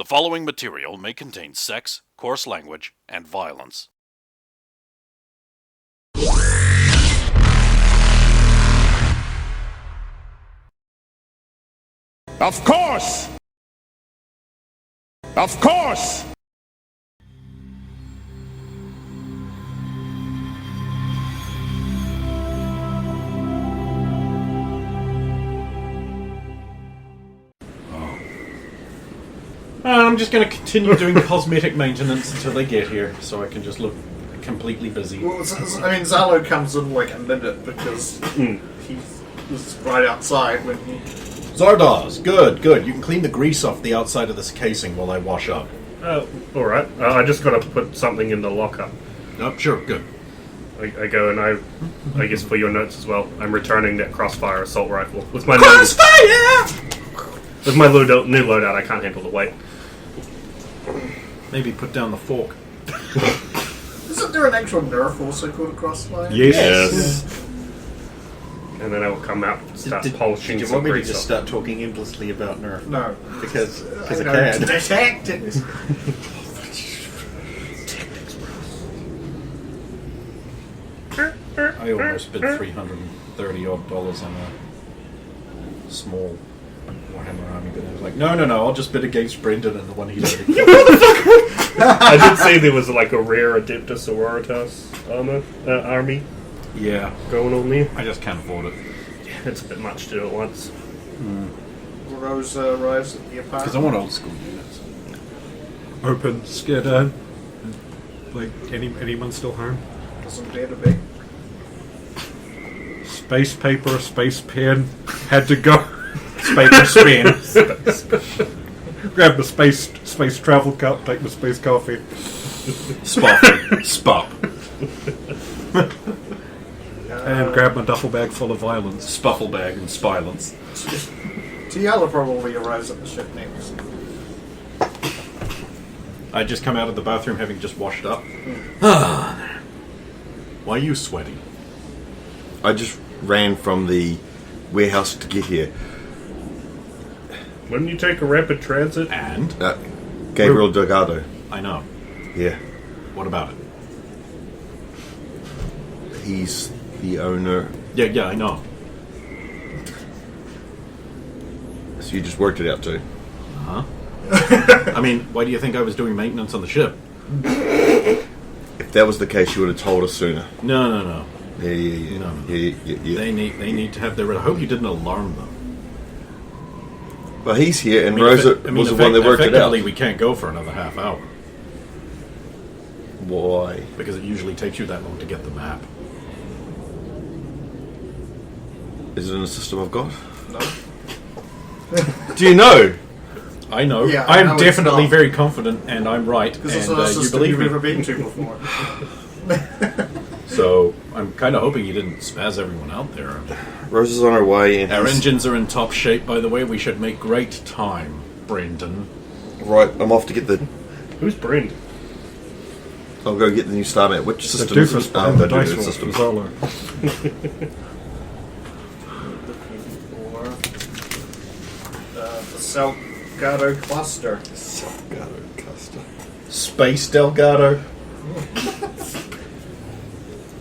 following material may contain sex, coarse language, and violence. Of course! Of course! I'm just going to continue doing cosmetic maintenance until they get here, so I can just look completely busy. Well, Zalo comes in like a minute because he was right outside when he... Zardoz, good. You can clean the grease off the outside of this casing while I wash up. Alright. I just got to put something in the locker. Oh, sure, good. I go and I guess for your notes as well, I'm returning that crossfire assault rifle. With my With my new loadout, I can't handle the weight. Maybe put down the fork. Isn't there an actual Nerf also called a Crossfire? Yes. And then I will come out and start polishing Did you some want me to grease just off. start talking endlessly about Nerf? No. Because I know, can. Tactics! I almost spent $330 on a small Warhammer army, but I was like, no, I'll just bid against Brendan and the one he's already killed. I did say there was like a rare Adeptus Sororitas army going on there. I just can't afford it. It's a bit much to do at once. Rose arrives at the Because apartment. I want old school units. Open, scare down. Like, anyone still home? Doesn't dare to be. Space paper, space pen, had to go. Paper spin. Grab my space travel cup, take my space coffee. Spop. And grab my duffel bag full of violence. Spuffle bag and spilance. Tiala probably arrives at the ship next. I just come out of the bathroom having just washed up. Why are you sweaty? I just ran from the warehouse to get here. Wouldn't you take a rapid transit? And? Gabriel Delgado. I know. Yeah. What about it? He's the owner. Yeah, I know. So you just worked it out too. Huh? I mean, why do you think I was doing maintenance on the ship? If that was the case, you would have told us sooner. No. Yeah. No. Yeah. They need to have their... I hope you didn't alarm them. Well, he's here, and I mean, Rosa was the one that worked it out. Effectively, we can't go for another half hour. Why? Because it usually takes you that long to get the map. Is it in the system I've got? No. Do you know? I know. Yeah, I know I'm it's definitely not. very confident, and I'm right. Because And it's not a you system believe you've me. ever been to before. So I'm kind of hoping you didn't spaz everyone out there. Rosa's on her way, and Our he's- engines are in top shape, by the way. We should make great time, Brendan. Right, I'm off to get the... Who's Brent? I'll go get the new star map. Which The system is doofus it? behind the The dice doofus roll. system. Zolo. The Salgado cluster. Space Delgado.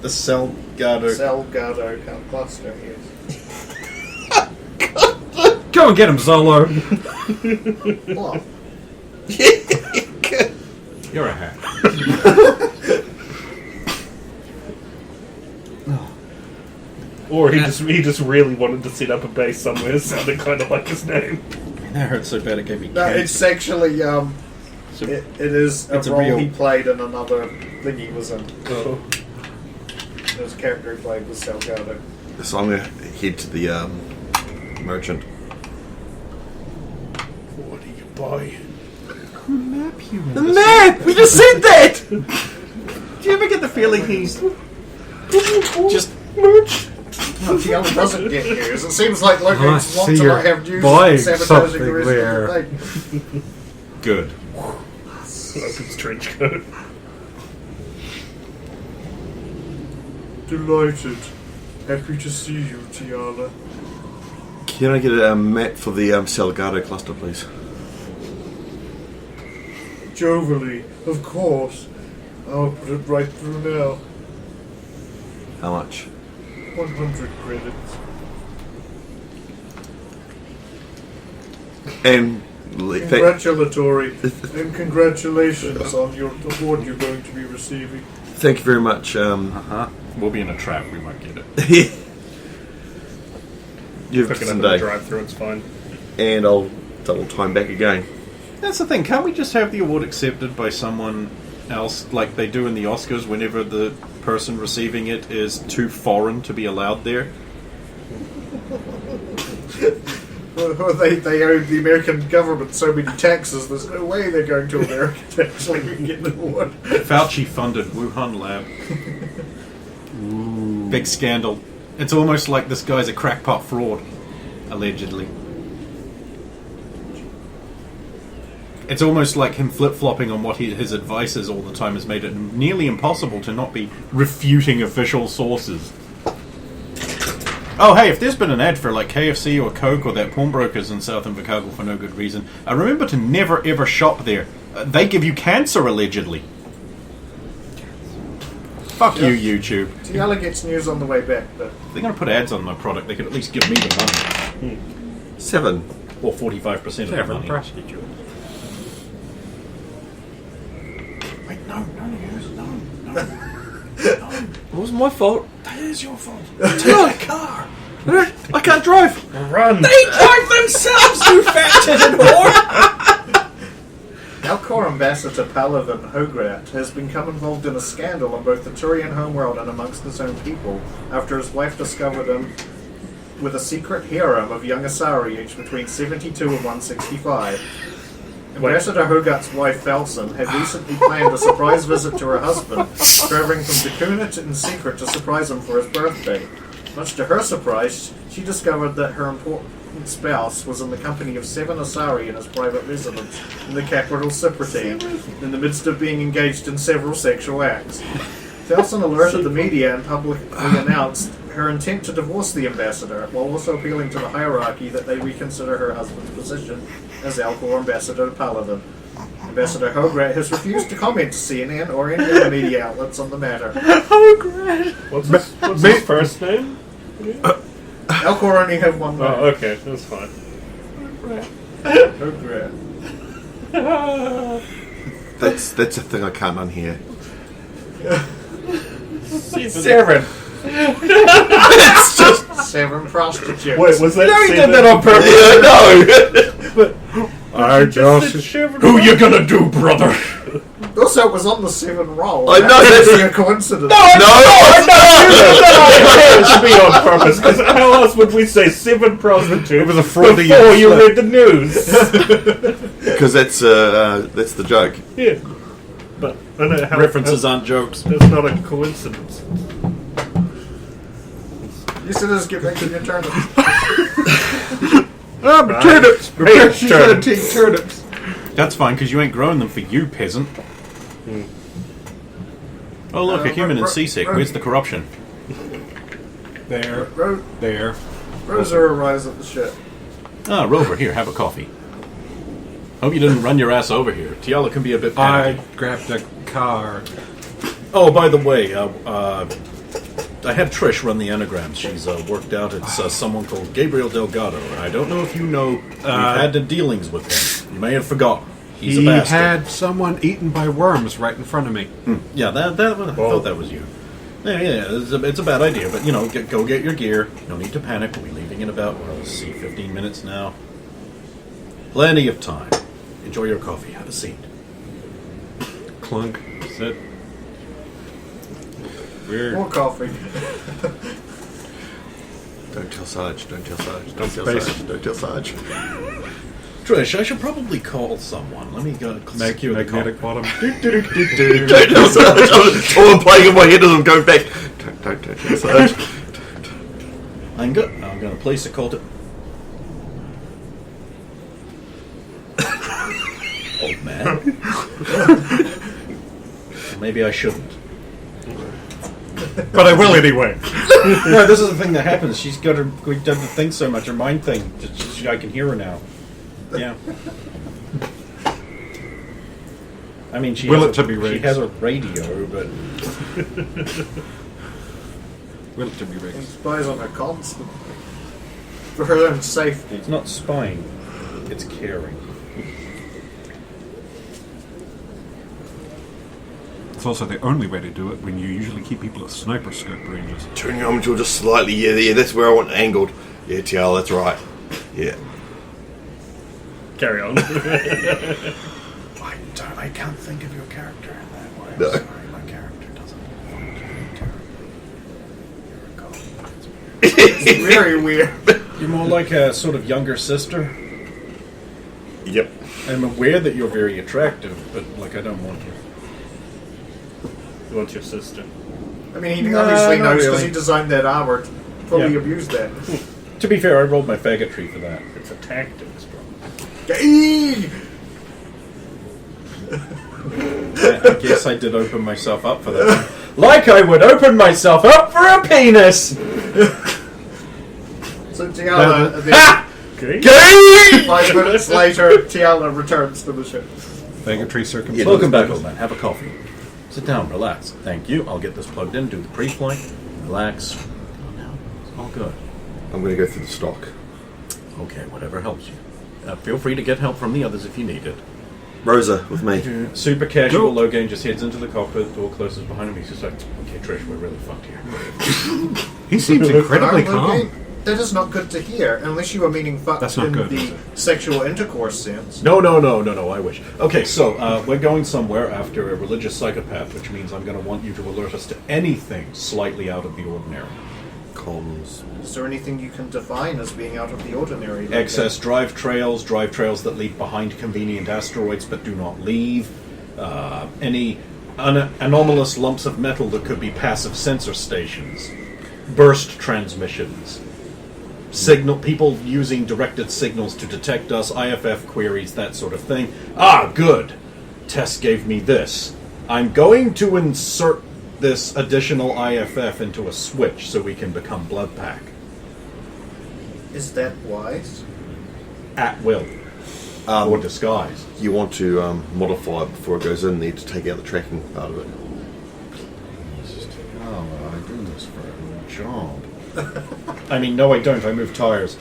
The Salgado. Salgado cluster, yes. Go and get him, Zolo! What? You're a hack. Or he just really wanted to set up a base somewhere. It sounded kind of like his name. That hurt so bad it gave me No, cancer. it's actually, it is a it's a role real- he played in another thing he was in. Oh. His character he played was Salgado. So I'm going to head to the merchant. What do you buy? The map! We just said that! Do you ever get the feeling he's... Just merch? No, Tiala doesn't get news. It seems like I Logan see wants to you're not have news buying and sabotaging something the rest there. of the thing. good. Opens trench coat. Delighted. Happy to see you, Tiala. Can I get a map for the Salgado cluster, please? jovially. Of course. I'll put it right through now. How much? 100 credits. And Congratulatory. And congratulations on your award you're going to be receiving. thank you very much. We'll be in a trap. We won't get it. You've Pick it up some in the day. drive-through, it's fine. And I'll double time back again. That's the thing. Can't we just have the award accepted by someone else, like they do in the Oscars, whenever the person receiving it is too foreign to be allowed there? Well, they owe the American government so many taxes, there's no way they're going to America to actually get an award. Fauci funded Wuhan lab. Big scandal. It's almost like this guy's a crackpot fraud, allegedly. It's almost like him flip-flopping on what his advice is all the time has made it nearly impossible to not be refuting official sources. Oh, hey, if there's been an ad for like KFC or Coke or that pawnbrokers in South Invercargill for no good reason, remember to never ever shop there. They give you cancer, allegedly. Fuck you, YouTube. Tiala gets news on the way back, but... If they're going to put ads on my product, they could at least give me the money. 7. Or 45% of the Seven money. prostitutes. Wait, no, no. It wasn't my fault. That is your fault. Take a car. I can't drive. Run! They drive themselves, you fat-titted whore. Alcor ambassador Paladin Hograt has become involved in a scandal on both the Turian homeworld and amongst his own people after his wife discovered him with a secret harem of young Asari aged between 72 and 165. Ambassador Hogarth's wife, Falson, had recently planned a surprise visit to her husband, traveling from Dakuna in secret to surprise him for his birthday. Much to her surprise, she discovered that her important spouse was in the company of 7 Asari in his private residence in the capital Ciprity, in the midst of being engaged in several sexual acts. Falson alerted the media and publicly announced her intent to divorce the ambassador, while also appealing to the hierarchy that they reconsider her husband's position as Alcor ambassador to Paladin. Ambassador Hograt has refused to comment to CNN or any other media outlets on the matter. What's his first name? Alcor only have one name. Oh, okay, that's fine. Hograt. That's a thing I can't unhear. 7. It's just 7 prostitutes. Wait, was that? no, he did 7? that on purpose. No. I just. Who you gonna do, brother? Also, it was on the 7 roll. I know, That's that's a coincidence. It should be on purpose, because how else would we say 7 prostitutes It was a Freudian before you slip. read the news? Because that's the joke. Yeah. But I know how References aren't jokes. It's not a coincidence. You said this get back to your turn. Turnips. Hey, She's gonna take turnips. That's fine, because you ain't growing them for you, peasant. Oh, look, a human in CSEC. Where's the corruption? There. Ro- There. Rosa arrives at the ship. Ah, Rover, here, have a coffee. Hope you didn't run your ass over here. Tiala can be a bit I panicky. grabbed a car. Oh, by the way, I had Trish run the anagrams. She's worked out. It's someone called Gabriel Delgado, and I don't know if you know. We've had the dealings with him. You may have forgotten. He's a He bastard. had someone eaten by worms right in front of me. Yeah, I thought that was you. Yeah, it's a bad idea, but go get your gear. No need to panic. We'll be leaving in about, let's see, 15 minutes now. Plenty of time. Enjoy your coffee. Have a seat. Clunk. Sit. Weird. More coffee. Don't tell Sarge. Don't tell Sarge. Don't tell Space. Sarge. Don't tell Sarge. Trish, I should probably call someone. Let me go secure the call. Magnetic bottom. Don't tell Sarge. All I'm playing in my head is I'm going back. Don't tell Sarge. I'm going to place a call to... Old man. Well, maybe I shouldn't. But I will anyway. No, this is the thing that happens. She's got her... We've done the thing so much. Her mind thing. I can hear her now. Yeah. I mean, she Will has it to be rigged? She has a radio, but Will it to be He rigged? spies on her constantly. For her own safety. it's not spying. It's caring. It's also the only way to do it when you usually keep people at sniper scope ranges. Turn your arm until just slightly. Yeah, that's where I want it angled. Yeah, TL, that's right. Yeah. Carry on. I can't think of your character in that way. No. Sorry, my character doesn't function. It's very weird. You're more like a sort of younger sister. Yep. I'm aware that you're very attractive, but like I don't want you. You want your sister. I mean, he obviously not knows because really. he designed that armor to fully Yeah. abuse that. To be fair, I rolled my faggotry for that. It's a tactics, bro. Gay! I guess I did open myself up for that. Like I would open myself up for a penis! So Tiala, Okay. 5 minutes later, Tiala returns to the ship. Faggotry circumstances. Welcome back, old man. Have a coffee. Sit down, relax. Thank you. I'll get this plugged in, do the pre-flight. Relax. It's all good. I'm going to go through the stock. Okay, whatever helps you. Feel free to get help from the others if you need it. Rosa, with me. Super casual, Logan just heads into the cockpit, door closes behind him. He's just like, okay, Trish, we're really fucked here. He seems incredibly calm. That is not good to hear, unless you were meaning fucked That's not in good, the is it? sexual intercourse sense. No, I wish. Okay, so we're going somewhere after a religious psychopath, which means I'm going to want you to alert us to anything slightly out of the ordinary. Comms. Is there anything you can define as being out of the ordinary? like Excess drive trails that leave behind convenient asteroids but do not leave, any anomalous lumps of metal that could be passive sensor stations, burst transmissions, people using directed signals to detect us, IFF queries, that sort of thing. Ah, good. Tess gave me this. I'm going to insert this additional IFF into a switch so we can become blood pack. that? Is that wise? At will. Or disguise. You want to modify it before it goes in there to take out the tracking part of it. Oh, I do this for a job. I mean, no, I don't. I move tires.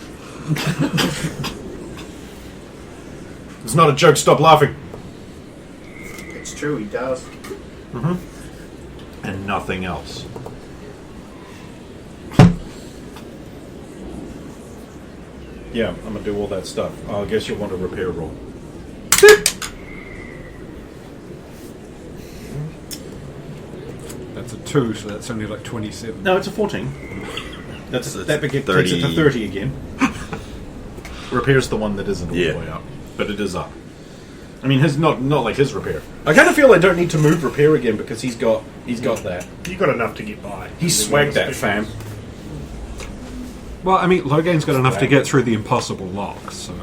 It's not a joke. Stop laughing. It's true, he does. And nothing else. Yeah, I'm gonna do all that stuff. I guess you'll want a repair roll. That's a 2, so that's only like 27. No, it's a 14. That takes it to 30. 30 again. Repair's the one that isn't all Yeah. the way up, but it is up. I mean, his not like his repair. I kind of feel I don't need to move repair again because he's got that. You got enough to get by. He swagged that, fam. Well, I mean, Logan's got enough to get through the impossible locks, so...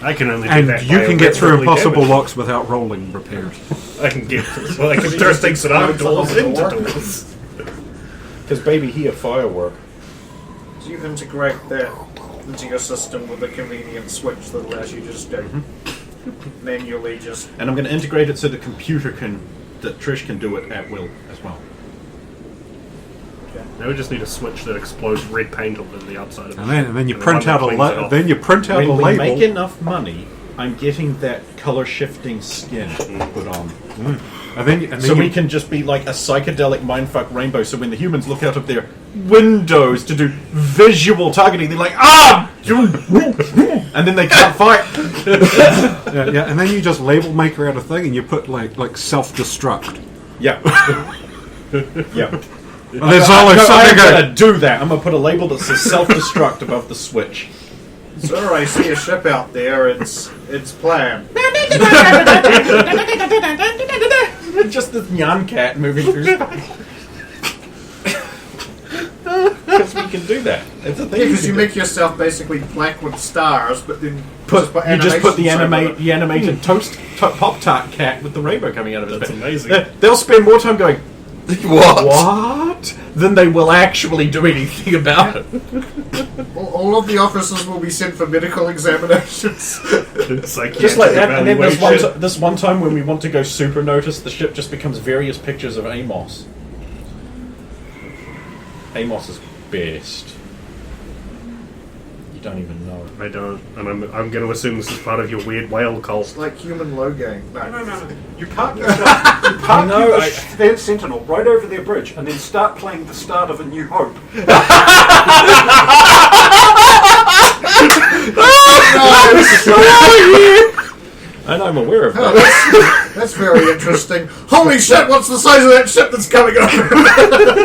I can only do And that you by can get through irreparably impossible damage. locks without rolling repairs. I can get well, I can turn things that aren't doors into doors. Because baby, he a firework. So you integrate that into your system with a convenient switch that allows you to just manually just... And I'm going to integrate it so the computer that Trish can do it at will as well. Now we just need a switch that explodes red paint on the outside of it. And then you And print one out that cleans it off. then you print out When a we label. make enough money, I'm getting that color shifting skin put on. And then So we can just be like a psychedelic mindfuck rainbow, so when the humans look out of their windows to do visual targeting, they're like, ah! And then they can't fight. yeah, and then you just label maker out a thing and you put like self-destruct. Yeah. Yeah. And there's always I'm something going going, to do that. I'm going to put a label that says self-destruct above the switch. Sir, I see a ship out there. It's planned. Just this Nyan cat moving through space. Because we can do that. It's a thing. Yeah, because you make yourself basically black with stars, but then you just put the animations over it. animated toast Pop-Tart cat with the rainbow coming out of his That's back. amazing. They'll spend more time going, What? Then they will actually do anything about it. All of the officers will be sent for medical examinations. Just like that, and then this one time when we want to go super notice, the ship just becomes various pictures of Amos. Amos is best. You don't even know. I don't, and I'm going to assume this is part of your weird whale cult. Like human low gang. No. You park your Sentinel right over their bridge and then start playing the start of A New Hope. And I'm aware of that. That's very interesting. Holy shit, what's the size of that ship that's coming over?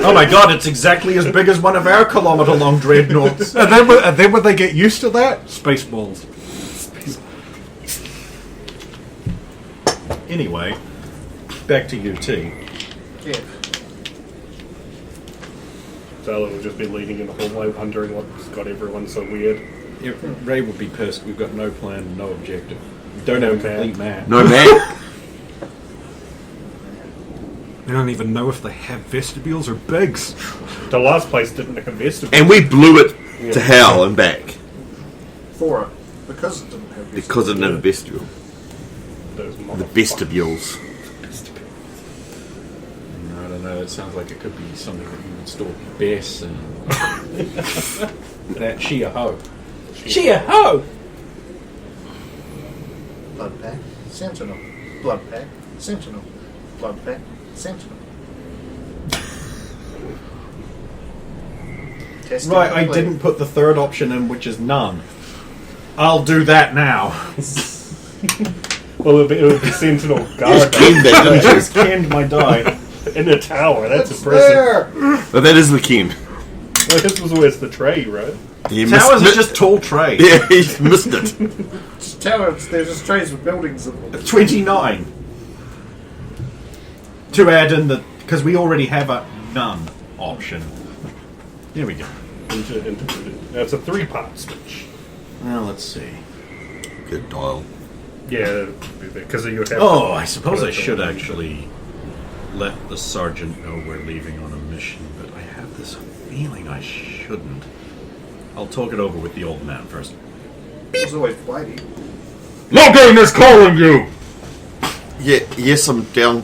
Oh my god, it's exactly as big as one of our kilometre-long dreadnoughts. And then when they get used to that, Spaceballs. Anyway, back to UT. Yeah. So will just be leading in the hallway wondering what's got everyone so weird. Yeah, Ray would be pissed. We've got no plan, no objective. We don't have a complete map. No map. They don't even know if they have vestibules or bigs. The last place didn't have vestibules. And we blew it to hell and back. For it. Because it didn't have Because it didn't have a vestibule. The vestibules. I don't know, it sounds like it could be something that you would store Bess and that Chia-Ho. Chia-Ho! Blood pack, sentinel. Blood pack, sentinel. Blood pack, sentinel. Right, I didn't put the third option in, which is none. I'll do that now. Well, it would be Sentinel Guard I just canned my die. in a tower. That's It's impressive. there! But that is the kin. Well, this was always the tray, right? He Towers missed are just tall trays. Yeah, he missed it. Just towers, there's just trays with buildings in them. 29. To add in the... Because we already have a none option. Here we go. That's a 3-part switch. Well, let's see. Good dial. Yeah, because you have. Oh, I suppose I should actually let the sergeant know we're leaving on a mission, but I have this feeling I shouldn't. I'll talk it over with the old man first. There's always Whitey. Logan is calling you! Yeah, yes, I'm down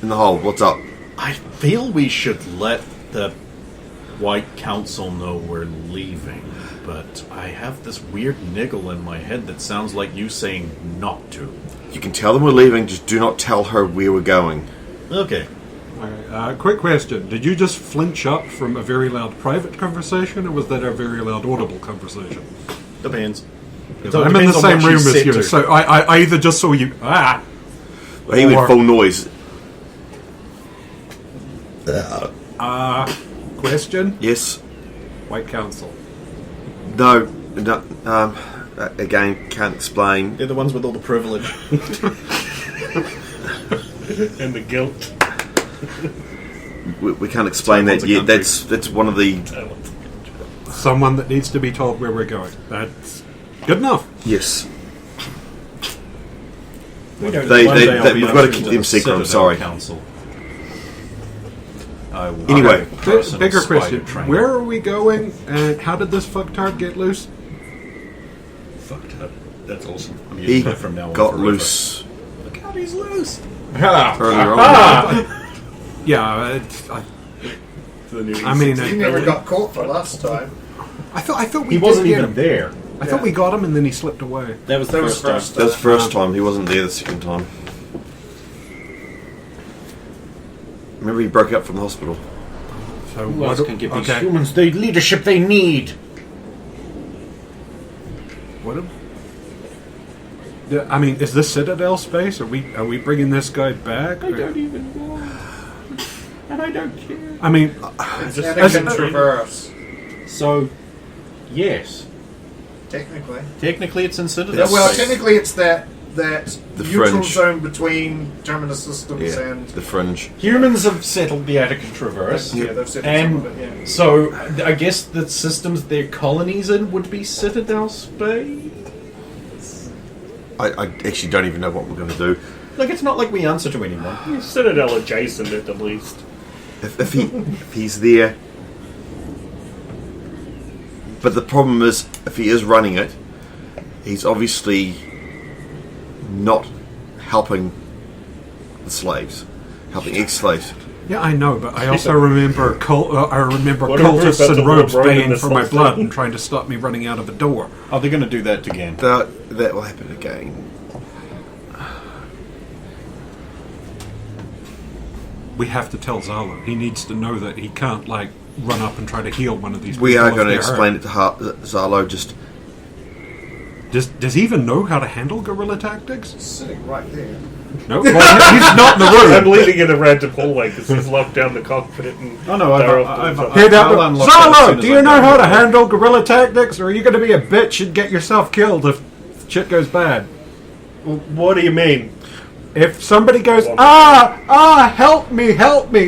in the hole. What's up? I feel we should let the White Council know we're leaving, but I have this weird niggle in my head that sounds like you saying not to. You can tell them we're leaving, just do not tell her where we're going. Okay. Alright, quick question. Did you just flinch up from a very loud private conversation, or was that a very loud audible conversation? Depends. I'm in the same room as you, so I either just saw you, Well, he went full noise. question? Yes. White Council. No. Again, can't explain. They're the ones with all the privilege. And the guilt. We can't explain that yet. That's one of the... Someone that needs to be told where we're going. That's good enough. Yes. We've got to keep them secret, I'm sorry. Council. Anyway. Bigger question. Where are we going, and how did this fucktard get loose? Fucked up. That's awesome. I'm He using that from now on got forever. loose Look how he's loose. earlier on. Yeah, I mean, He never got caught the last time. I thought we He wasn't did get even him. there. I thought we got him and then he slipped away. That was the That was first time. first. That was the first time. He wasn't there the second time. Remember he broke up from the hospital. So Who else can give these okay. humans the leadership they need? What? I mean, is this Citadel space? Are we bringing this guy back? I don't even know. And I don't care. I mean, It's Anakin Traverse. So, yes. Technically. Technically it's in Citadel. Well, space. technically it's that The neutral fringe. zone between Terminus Systems Yeah, and... the fringe. Humans have settled the Attica Traverse. Yeah, they've said some And of it, yeah. so, I guess the systems they're colonies in would be Citadel space? I actually don't even know what we're going to do. Look, it's not like we answer to anyone. Citadel adjacent at the least. if he's there. But the problem is, if he is running it, he's obviously not helping the slaves, helping ex-slaves. Yeah, I know, but I also remember What cultists about the and robes Lord Ronan baying this for my whole blood thing? and trying to stop me running out of a door. Are they going to do that again? That will happen again. We have to tell Zalo. He needs to know that he can't, like, run up and try to heal one of these We people are if going to they're explain hurt. it to Zalo. Just Does he even know how to handle guerrilla tactics? Sitting right there. No, well, he's not in the I'm room. leading in a random hallway because he's locked down the cockpit. And Oh no, I've Hey, I'll unlock that as soon Zalo, as do you I know go. how to handle guerrilla tactics, or are you going to be a bitch and get yourself killed if shit goes bad? What do you mean? If somebody goes, help me,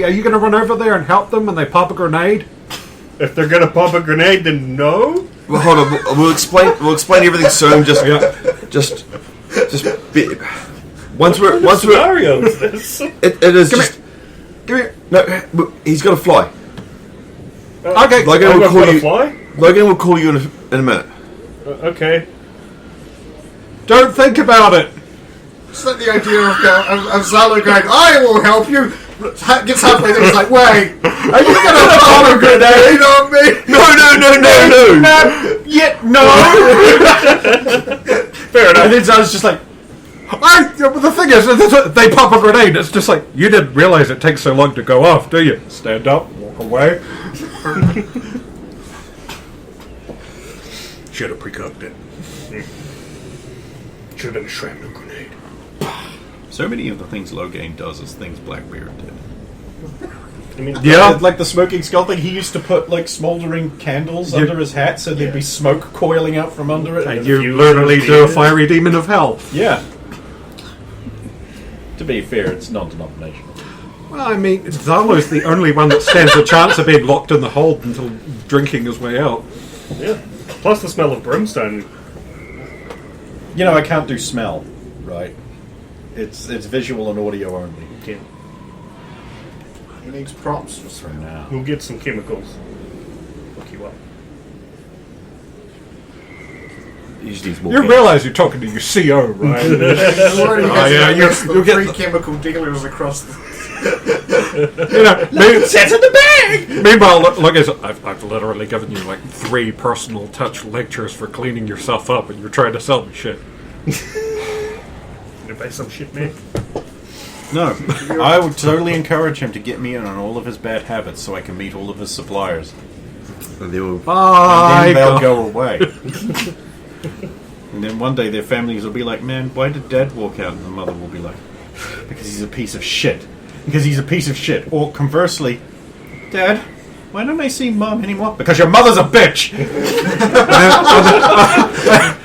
are you going to run over there and help them when they pop a grenade? If they're gonna pop a grenade, then no. well, hold on. We'll explain everything soon. Just once we're Scenario is this? it is Come just Give me. no. He's got to fly. Okay, Logan I'm will call gonna you. fly. Logan will call you in a minute. Okay. don't think about it. It's like the idea of Zalo going, I will help you. Gets halfway there, he's like, wait, are you going to pop a grenade on me? No. Yet no. Fair enough. And then I was just like, the thing is, they pop a grenade. It's just like, you didn't realize it takes so long to go off, do you? Stand up, walk away. Should have pre-cooked it. Should have been a shrapnel grenade. So many of the things Logain does is things Blackbeard did. I mean, Yeah. Like the smoking skull thing, he used to put like smoldering candles under his hat so there'd be smoke coiling out from under it. And you literally do a fiery demon of hell. Yeah. To be fair, it's non-denominational. Well, I mean, Zalo's the only one that stands a chance of being locked in the hold until drinking his way out. yeah. Plus the smell of brimstone. You know, I can't do smell, right? It's visual and audio only. Yeah. He needs props just For now. We'll get some chemicals. Look you up. He just needs more. You gas. realize you're talking to your CO, right? You've already yeah, the you get three the- chemical dealers across the... Sets in the bag! Meanwhile, look, I've literally given you like 3 personal touch lectures for cleaning yourself up, and you're trying to sell me shit. Gonna buy some shit, man. No, I would totally encourage him to get me in on all of his bad habits so I can meet all of his suppliers. And they will. And then they'll go away. And then one day their families will be like, man, why did Dad walk out? And the mother will be like, because he's a piece of shit. Because he's a piece of shit. Or conversely, Dad, why don't I see Mom anymore? Because your mother's a bitch!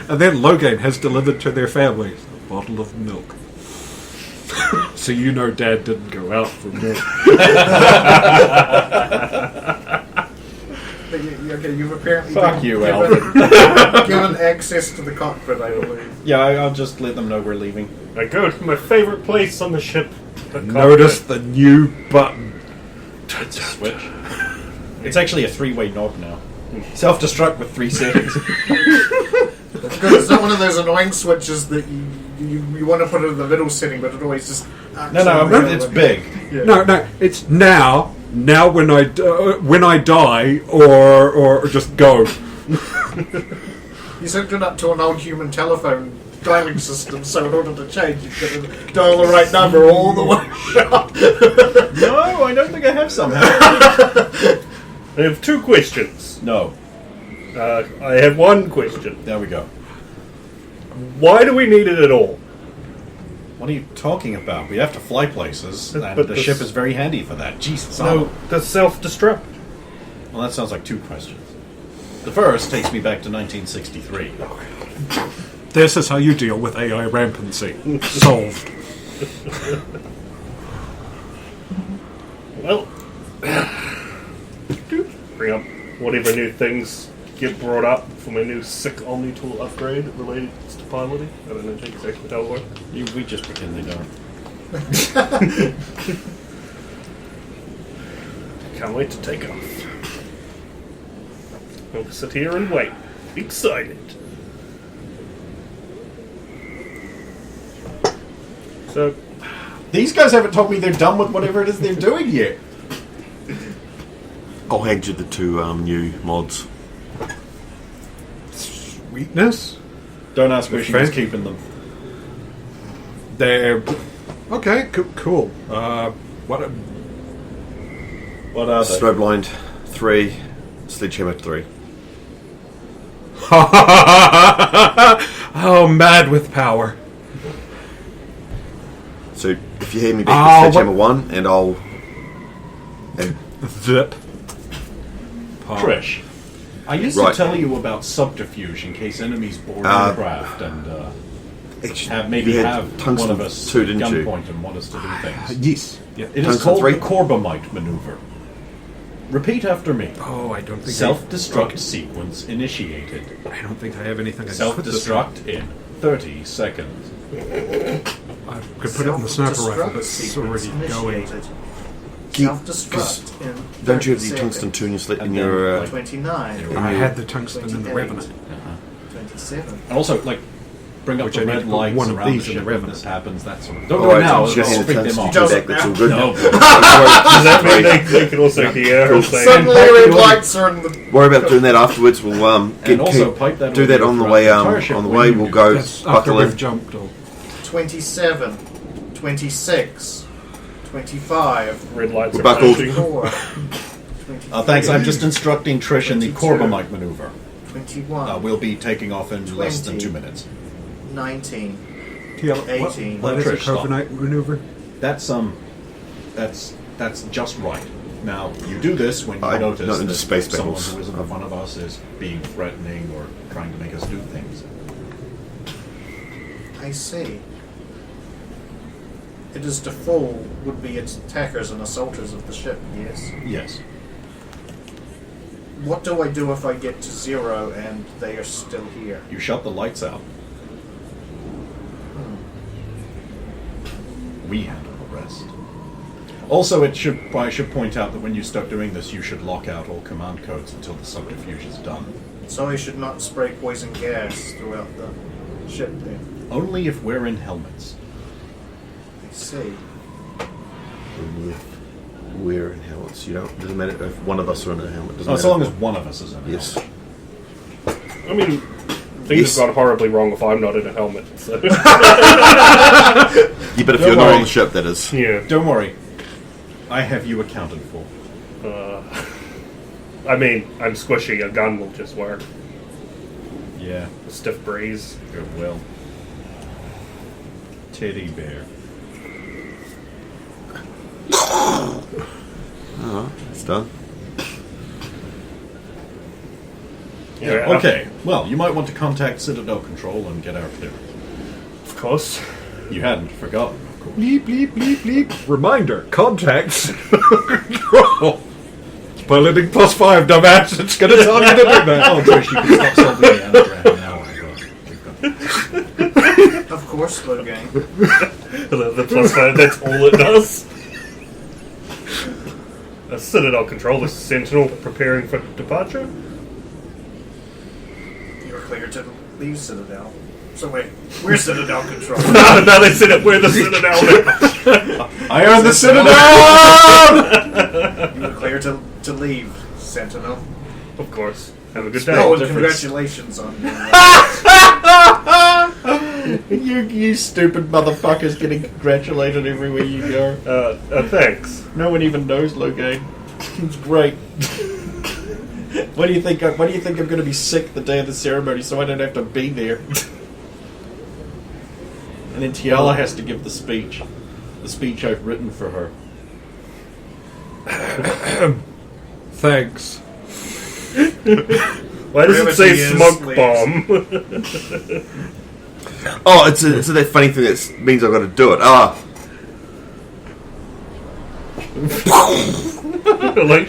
And then Logain has delivered to their families a bottle of milk. So you know Dad didn't go out for milk. Okay, you've apparently Fuck been you, given access to the cockpit, I believe. Yeah, I'll just let them know we're leaving. I go to my favorite place on the ship. The Notice the new button. It's a switch. It's actually a 3-way knob now. Self-destruct with 3 settings. Because it's not one of those annoying switches that you want to put it in the middle setting, but it always just... No, it's big. Yeah. No, it's now. Now when I die, or just go. He's hooked it up to an old human telephone dialing system, so in order to change, you've got to dial the right number all the way up. No, I don't think I have somehow. I have 2 questions. No. I have 1 question. There we go. Why do we need it at all? What are you talking about? We have to fly places, and But the this- ship is very handy for that. Jesus. No, the self-destruct. Well, that sounds like 2 questions. The first takes me back to 1963. This is how you deal with AI rampancy. Solved. Well, bring up whatever new things get brought up for my new sick Omni tool upgrade related to piloting. I don't know exactly how it works. We just pretend they don't. Can't wait to take off. We'll sit here and wait. Excited. So, These guys haven't told me they're done with whatever it is they're doing yet. I'll hand you the 2 new mods. Sweetness? Don't ask where she was Fancy. keeping them. They're... Okay, cool. What are they? Snowblind 3, Sledgehammer 3. Oh, mad with power. So if you hear me back with Sledgehammer 1, and I'll... And Zip. Trish, I used to tell you about subterfuge in case enemies board the craft and you had have tungsten one of us 2, at didn't you? gunpoint and want us to do things. Yes. Yeah. It is Tungsten called 3? the Corbomite maneuver. Repeat after me. Oh, I don't think Self-destruct sequence initiated. I don't think I have anything. Self-destruct in 30 seconds. I could put it on the sniper rifle, but it's already going. Self-destruct in Don't you have the 30 tungsten 2 in your, And your 29, I had the tungsten in the 28, Revenant. 27. And also, bring up Which the I need red to put lights one of around these the in the ship when Revenant. this happens, that sort of... Don't do Alright, it now, just it'll hand the freak them tungsten off. 2 back, that's all good. No, does that mean they can also hear her saying... Suddenly red lights are in the... Worry about doing that afterwards. We'll And also pipe that do that audio on the throughout way. the entire ship On the when way, you we'll do go That's after buckle we've in. jumped. 27, 26, 25, Red lights We're are buckled. flashing. 24, Thanks, I'm just instructing Trish in the 22. Corbomite maneuver. 21, We'll be taking off in less than 20. 2 minutes. 19, TL, 18. what is a Trish, stop. Covenant maneuver? That's just right. Now, you do this when you I- notice not into that space someone battles. who isn't one of us is being threatening or trying to make us do things. I see. It is to fall would be its attackers and assaulters of the ship, yes. Yes. What do I do if I get to 0 and they are still here? You shut the lights out. We handle the rest. Also, I should point out that when you start doing this, you should lock out all command codes until the subterfuge is done. So I should not spray poison gas throughout the ship then. Only if we're in helmets. I see. We're in helmets. You don't. Doesn't matter if one of us are in a helmet. Doesn't Oh, matter. so long as one of us is in a Yes. helmet. I mean, things Yes. have gone horribly wrong if I'm not in a helmet. So. Yeah, but if Don't you're not worry. on the ship, that is. Yeah. Don't worry. I have you accounted for. I mean, I'm squishy. A gun will just work. Yeah, A stiff breeze. good will. Teddy bear. It's done. Yeah, Okay, well, you might want to contact Citadel Control and get our clearance. Of course. You hadn't forgotten, of course. Bleep, bleep, bleep, bleep. Reminder, contacts. Control. Piloting +5, dumbass. It's going to tell you to do that. Oh, Trish, you can stop solving the anagram now. Of course, Logang. The +5, that's all it does. Citadel Control, this is Sentinel preparing for departure. You're clear to leave Citadel. So wait, we're Citadel Control. No, they said it. We're the Citadel now. I earned the Citadel! You were clear to leave, Sentinel. Of course. Have a good Oh, day. and congratulations on You stupid motherfuckers getting congratulated everywhere you go. Thanks. No one even knows Logan. It's great. What do you think? I'm going to be sick the day of the ceremony, so I don't have to be there? And then Tiala has to give the speech I've written for her. Thanks. Why does it say Brevity is smoke leaves. bomb? Oh, it's that funny thing that means I've got to do it. Like,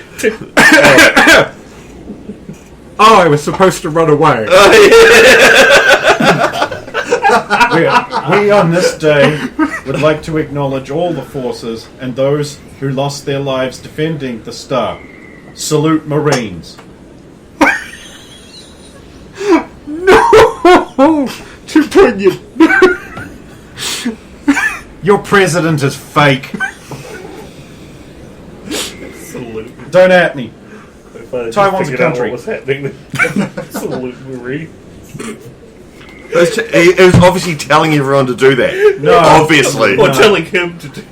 Oh, I was supposed to run away. We on this day would like to acknowledge all the forces and those who lost their lives defending the Star. Salute Marines. No! Too poignant. Your president is fake. Salute. Don't at me. If I just Taiwan's a figured out country. What was happening? Salute Marie. It was obviously telling everyone to do that. No. Obviously. Or telling him to do.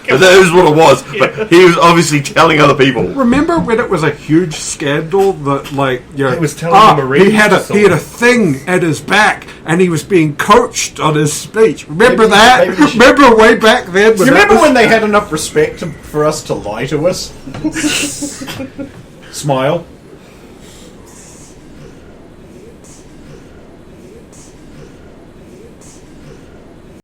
But that is what it was. But he was obviously telling other people. Remember when it was a huge scandal that, like, you know, He was telling the Marines he had to a thing at his back, and he was being coached on his speech. Remember Maybe- that? maybe you should- Remember way back then? You remember when they had enough respect for us to lie to us? Smile.